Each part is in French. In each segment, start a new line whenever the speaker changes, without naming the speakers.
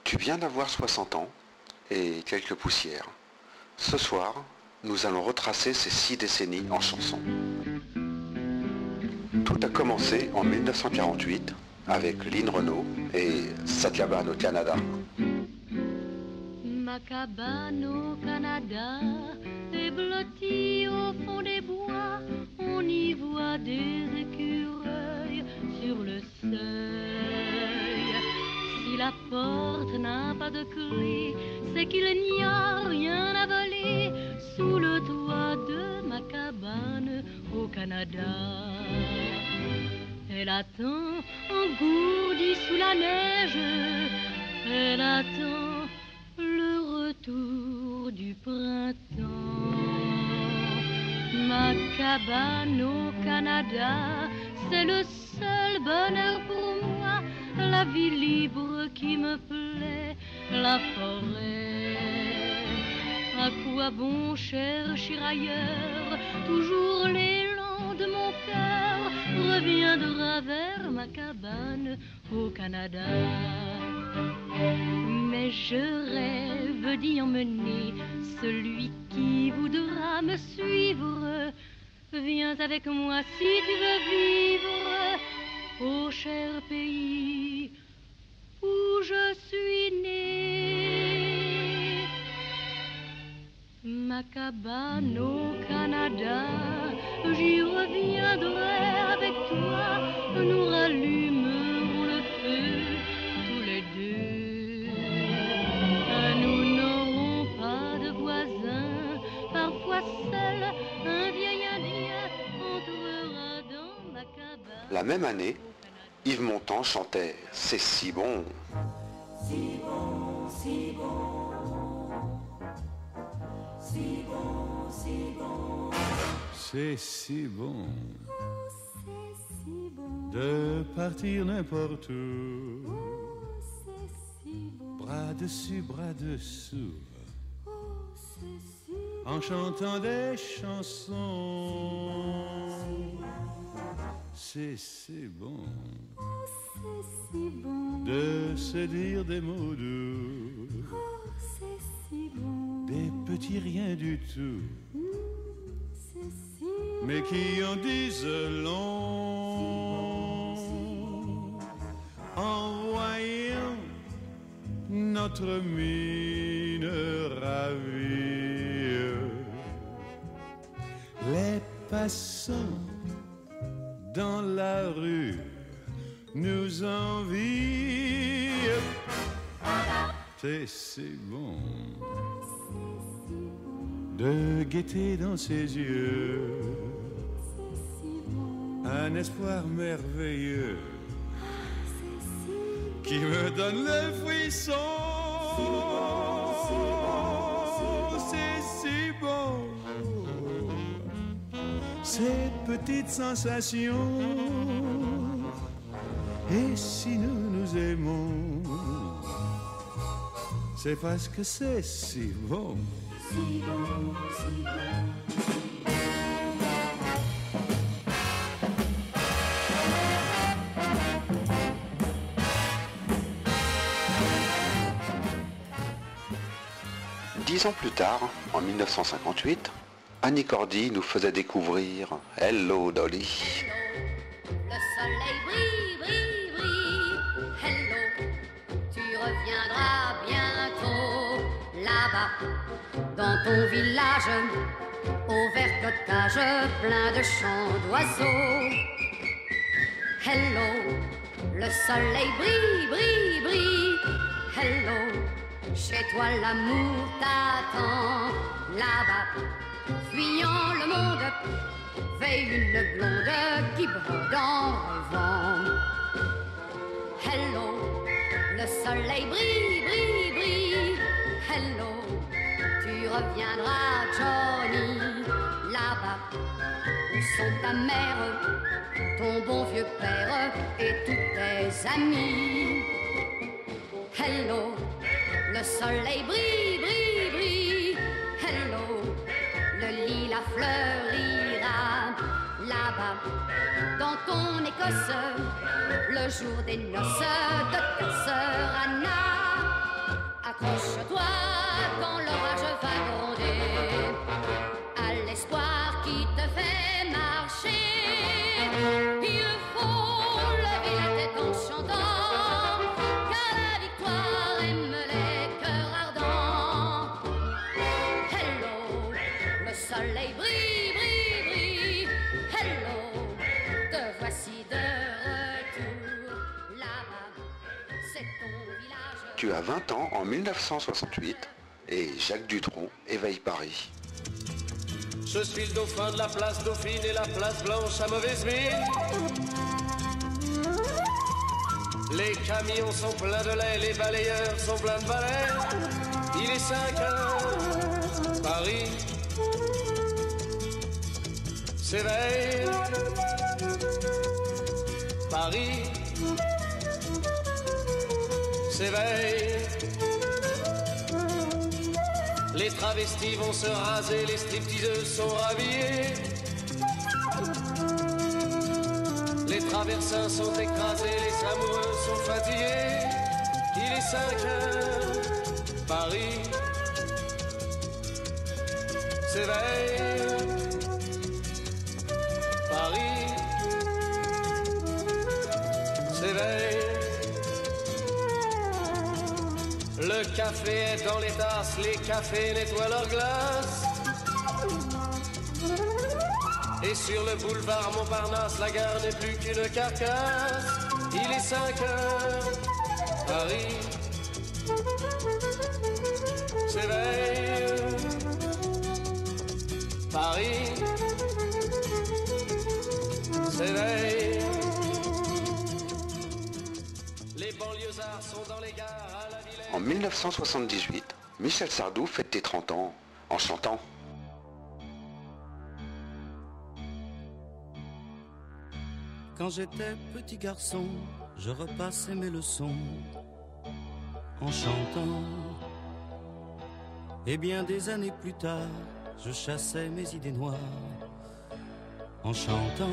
Tu viens d'avoir 60 ans et quelques poussières. Ce soir, nous allons retracer ces 6 décennies en chansons. Tout a commencé en 1948 avec Lynn Renaud et sa cabane au Canada.
Ma cabane au Canada est blottie au fond des bois. On y voit des écureuils sur le seuil. Si la porte n'a pas de clé, c'est qu'il n'y a rien à voler sous le toit de ma cabane au Canada. Elle attend engourdie sous la neige, elle attend le retour du printemps. Ma cabane au Canada, c'est le seul bonheur pour moi, la vie libre qui me plaît, la forêt. À quoi bon chercher ailleurs, toujours l'élan de mon cœur reviendra vers ma cabane au Canada. Mais je rêve d'y emmener celui qui voudra me suivre. Viens avec moi si tu veux vivre au cher pays où je suis né. Ma cabane au Canada, j'y reviendrai avec toi. Nous rallumerons le feu tous les deux. Nous n'aurons pas de voisins, parfois seul un vieil Indien entrera dans ma cabane.
La même année, Yves Montand chantait « C'est si bon ».
Si bon, si bon, si bon, si bon.
C'est si bon
Oh, c'est si bon.
de partir n'importe où,
Oh, c'est si bon.
bras dessus, bras dessous,
Oh, c'est si bon.
en chantant des chansons. C'est si bon
Oh, c'est si bon.
de se dire des mots doux,
Oh, c'est si bon.
des petits riens du tout,
C'est si bon.
mais qui en disent long en voyant notre mine ravie. Les passants dans la rue nous envient. C'est si bon de guetter dans ses yeux un espoir merveilleux qui me donne le frisson. C'est si bon, ces petites sensations. Et si nous nous aimons, c'est parce que c'est si bon.
Si bon, si bon.
10 ans plus tard, en 1958, Annie Cordy nous faisait découvrir Hello Dolly.
Le soleil brille, brille, brille. Hello, tu reviendras bientôt là-bas, dans ton village, au vert cottage plein de chants d'oiseaux. Hello, le soleil brille, brille, brille. Hello, chez toi l'amour t'attend là-bas, fuyant le monde. Veille une blonde qui brode en rêvant. Hello, le soleil brille, brille, brille. Hello, tu reviendras Johnny, là-bas où sont ta mère, ton bon vieux père et tous tes amis. Hello, le soleil brille, brille, brille. Hello, le lilas fleurira là-bas, dans ton Écosse, le jour des noces de ta sœur Anna. Accroche-toi quand l'orage va gronder à l'espoir qui te fait marcher. Il faut lever la tête en chantant, car la victoire aime les cœurs ardents. Hello, le soleil brille, brille, brille. Hello, te voici de retour. Là-bas, c'est ton village.
Tu as 20 ans en 1968 et Jacques Dutronc éveille Paris.
Je suis le dauphin de la place Dauphine et la place Blanche à mauvaise mine. Les camions sont pleins de lait, les balayeurs sont pleins de balais. Il est 5 heures, Paris s'éveille. Paris s'éveille. Les travestis vont se raser, les stripteaseuses sont rhabillées. Les traversins sont écrasés, les amoureux sont fatigués. Il est 5 heures, Paris s'éveille. Paris s'éveille. Le café est dans les tasses, les cafés nettoient leurs glaces. Et sur le boulevard Montparnasse, la gare n'est plus qu'une carcasse. Il est 5 heures, Paris s'éveille. Paris s'éveille. Les banlieusards sont dans les gares à la Villette.
En 1978, Michel Sardou fête tes 30 ans en chantant.
Quand j'étais petit garçon, je repassais mes leçons en chantant. Et bien des années plus tard, je chassais mes idées noires en chantant.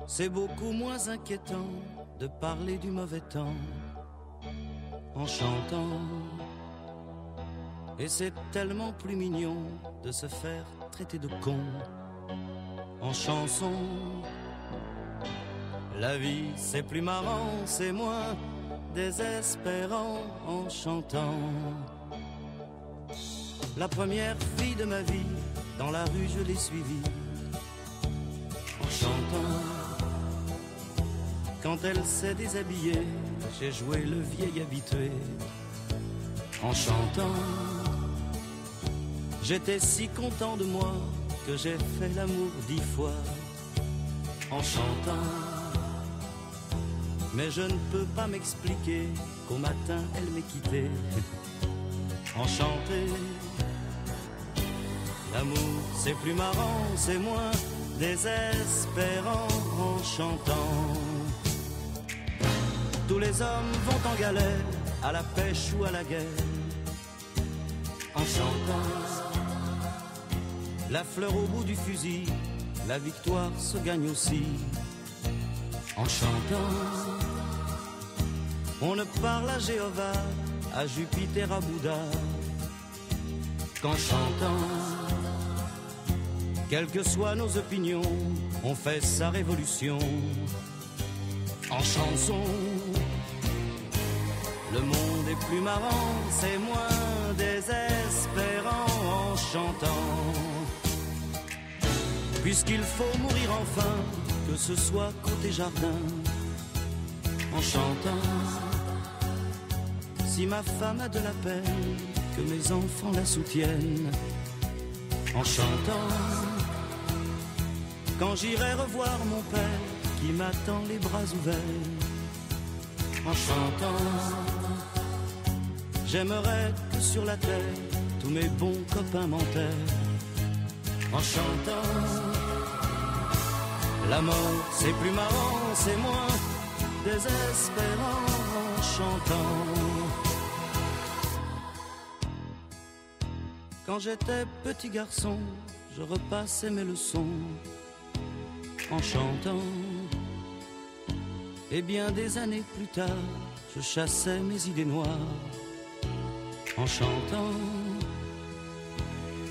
C'est beaucoup moins inquiétant de parler du mauvais temps en chantant. Et c'est tellement plus mignon de se faire traiter de con en chanson. La vie c'est plus marrant, c'est moins désespérant en chantant. La première fille de ma vie, dans la rue je l'ai suivie en chantant. Quand elle s'est déshabillée, j'ai joué le vieil habitué en chantant. J'étais si content de moi que j'ai fait l'amour 10 fois en chantant. Mais je ne peux pas m'expliquer qu'au matin elle m'ait quitté en chanté. L'amour c'est plus marrant, c'est moins désespérant en chantant. Tous les hommes vont en galère, à la pêche ou à la guerre, en chantant. La fleur au bout du fusil, la victoire se gagne aussi en chantant. On ne parle à Jéhovah, à Jupiter, à Bouddha qu'en chantant. Quelles que soient nos opinions, on fait sa révolution en chanson. Le monde est plus marrant, c'est moins désespérant en chantant. Puisqu'il faut mourir enfin, que ce soit côté jardin, en chantant. Si ma femme a de la peine, que mes enfants la soutiennent, en chantant. Quand j'irai revoir mon père, qui m'attend les bras ouverts, en chantant. J'aimerais que sur la terre, tous mes bons copains m'enterrent, en chantant. La mort c'est plus marrant, c'est moins désespérant en chantant. Quand j'étais petit garçon, je repassais mes leçons en chantant. Et bien des années plus tard, je chassais mes idées noires en chantant.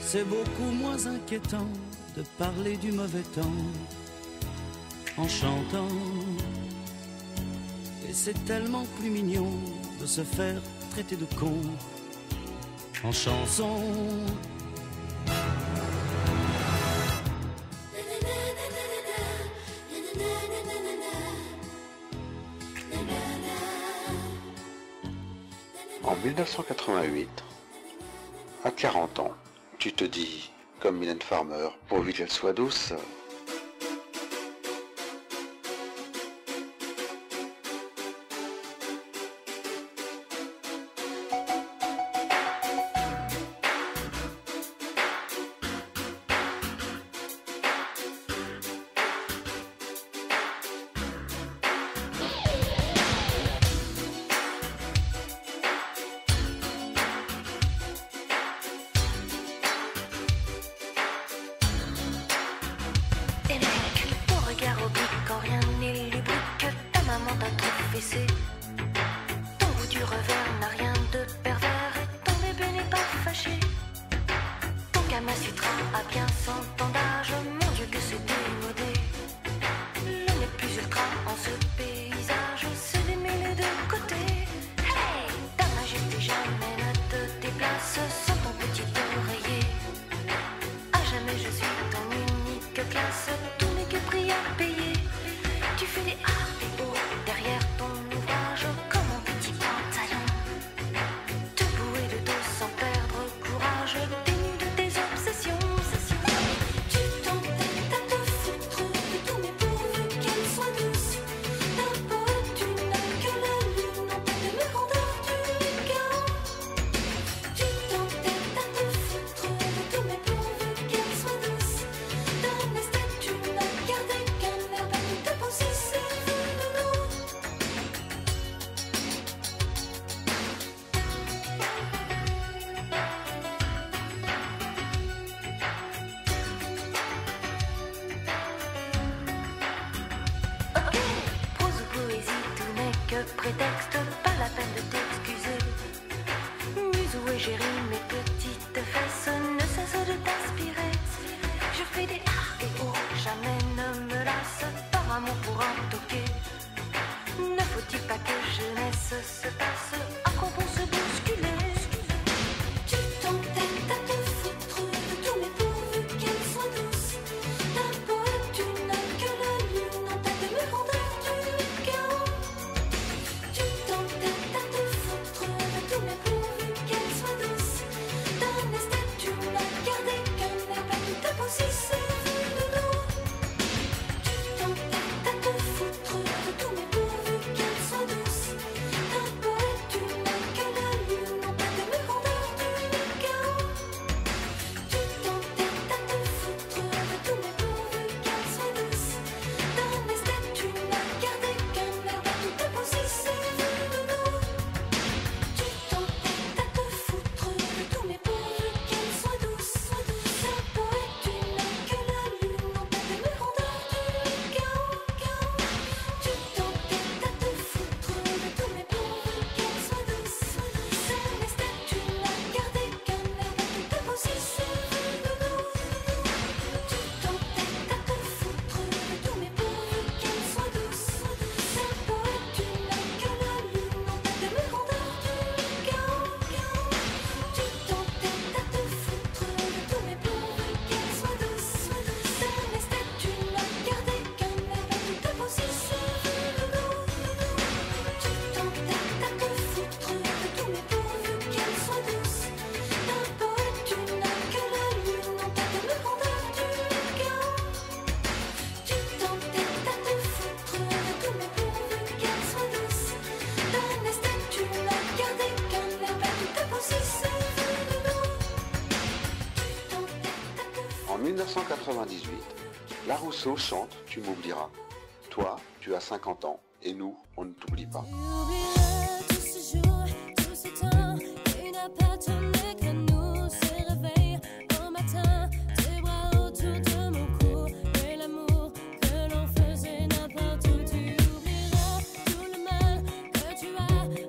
C'est beaucoup moins inquiétant de parler du mauvais temps en chantant. Et c'est tellement plus mignon de se faire traiter de con en chanson.
En 1988, à 40 ans, tu te dis, comme Mylène Farmer, pourvu qu'elle soit douce.
Prétexte, pas la peine de t'excuser. Museau et Géry, mes petites fesses ne cessent de t'inspirer. Je fais des ah et oh, jamais ne me lasse par amour pour un toqué. Ne faut-il pas que jeunesse se passe à quoi bon se bousculer? Tu t'entêtes à te foutre de tous mes pourvus qu'elle soit douce. Ta poète, tu n'as que la lune en tête de me rendre du chaos. Tu t'entêtes à te foutre de tous mes pourvus qu'elle soit douce. D'un esthète, tu n'as gardé qu'un air pas tout à aussi serré de dos. Tu t'entêtes à te foutre de tous mes pourvus qu'elle soit douce. D'un poète, tu n'as que la lune en tête de me rendre du chaos. Tu t'entêtes à te foutre de tous mes pourvus qu'elle soit douce. D'un esthète, tu n'as gardé qu'un air pas tout à aussi serré de dos. Tu t'entêtes à te foutre de tous mes pourvus qu'elle soit douce. D'un poète, tu n'as que la lune en tête de me rendre du chaos. Tu t'entêtes à te foutre de tous mes pourvus qu'elle soit douce. D'un esthète, tu n'as gardé qu'un air pas tout à aussi serré de dos. Tu t'entêtes à te foutre de tous mes pourvus qu'elle soit douce. D'un poète, tu n'as que la lune en tête de me rendre du chaos. Tu t'entêtes à te foutre de tous mes pourvus qu'elle soit douce. D'un esthète, tu n'as gardé qu'un air pas tout à aussi serré de dos. Tu t'entêtes à te foutre de tous mes pourvus qu'elle soit douce. D'un poète, tu n'as que la lune en tête de me rendre du chaos. Tu t'entêtes à te foutre de tous mes pourvus qu'elle soit douce. D'un esthète, tu n'as gardé qu'un air pas tout à aussi serré de dos. Tu t'entêtes à te
En 1998, La Rousseau chante Tu m'oublieras. Toi, tu as 50 ans et nous, on ne t'oublie pas.
Tu oublieras tous ces jours, tout ce temps qui n'a pas tourné qu'à nous. Ces réveils au matin, tes bras autour de mon cou. Et l'amour que l'on faisait n'importe où. Tu oublieras tout le mal que tu as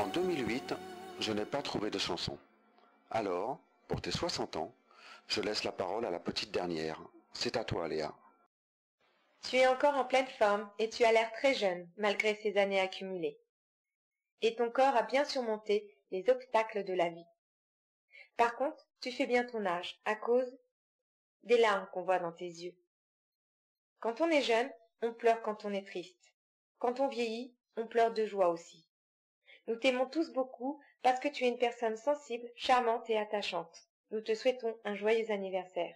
En 2008, je n'ai pas trouvé de chanson. Alors, pour tes 60 ans, je laisse la parole à la petite dernière. C'est à toi, Léa.
Tu es encore en pleine forme et tu as l'air très jeune malgré ces années accumulées. Et ton corps a bien surmonté les obstacles de la vie. Par contre, tu fais bien ton âge à cause des larmes qu'on voit dans tes yeux. Quand on est jeune, on pleure quand on est triste. Quand on vieillit, on pleure de joie aussi. Nous t'aimons tous beaucoup parce que tu es une personne sensible, charmante et attachante. Nous te souhaitons un joyeux anniversaire.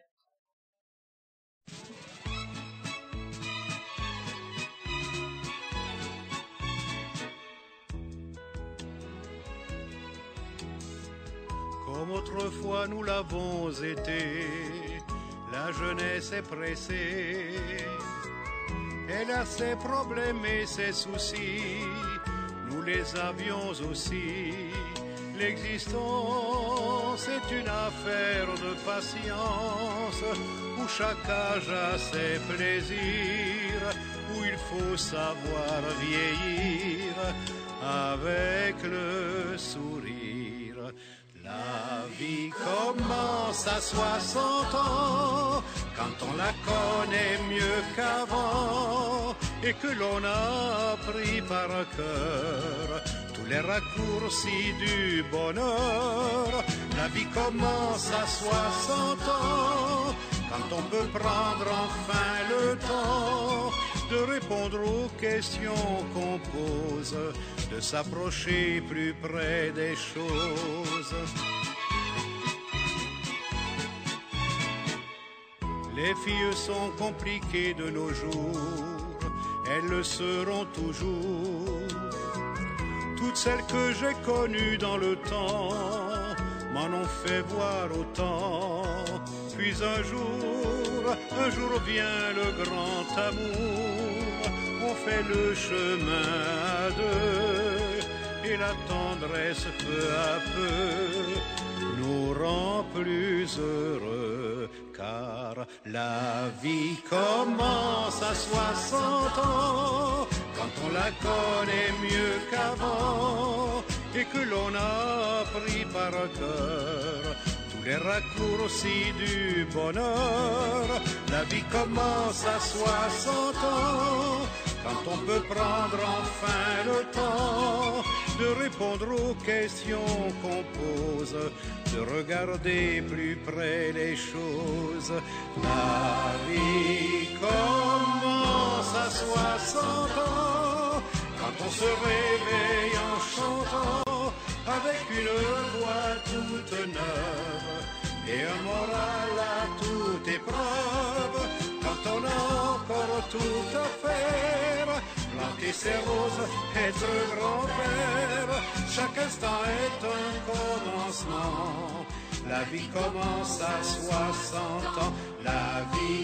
Comme autrefois nous l'avons été, la jeunesse est pressée. Elle a ses problèmes et ses soucis, nous les avions aussi. L'existence est une affaire de patience, où chaque âge a ses plaisirs, où il faut savoir vieillir avec le sourire. La vie commence à 60 ans, quand on la connaît mieux qu'avant, et que l'on a appris par cœur tous les raccourcis du bonheur. La vie commence à 60 ans, quand on peut prendre enfin le temps de répondre aux questions qu'on pose, de s'approcher plus près des choses. Les filles sont compliquées de nos jours, elles le seront toujours. Toutes celles que j'ai connues dans le temps m'en ont fait voir autant. Puis un jour vient le grand amour, on fait le chemin à deux, et la tendresse peu à peu nous rend plus heureux, car la vie commence à 60 ans, quand on la connaît mieux qu'avant, et que l'on a appris par cœur tous les raccourcis du bonheur. La vie commence à 60 ans, quand on peut prendre enfin le temps de répondre aux questions qu'on pose, de regarder plus près les choses. La vie commence à 60 ans, quand on se réveille en chantant, avec une voix toute neuve et un moral à toute épreuve. Quand on a encore tout à faire, planter ses roses, être grand-père, chaque instant est un commencement. La vie commence à 60 ans, la vie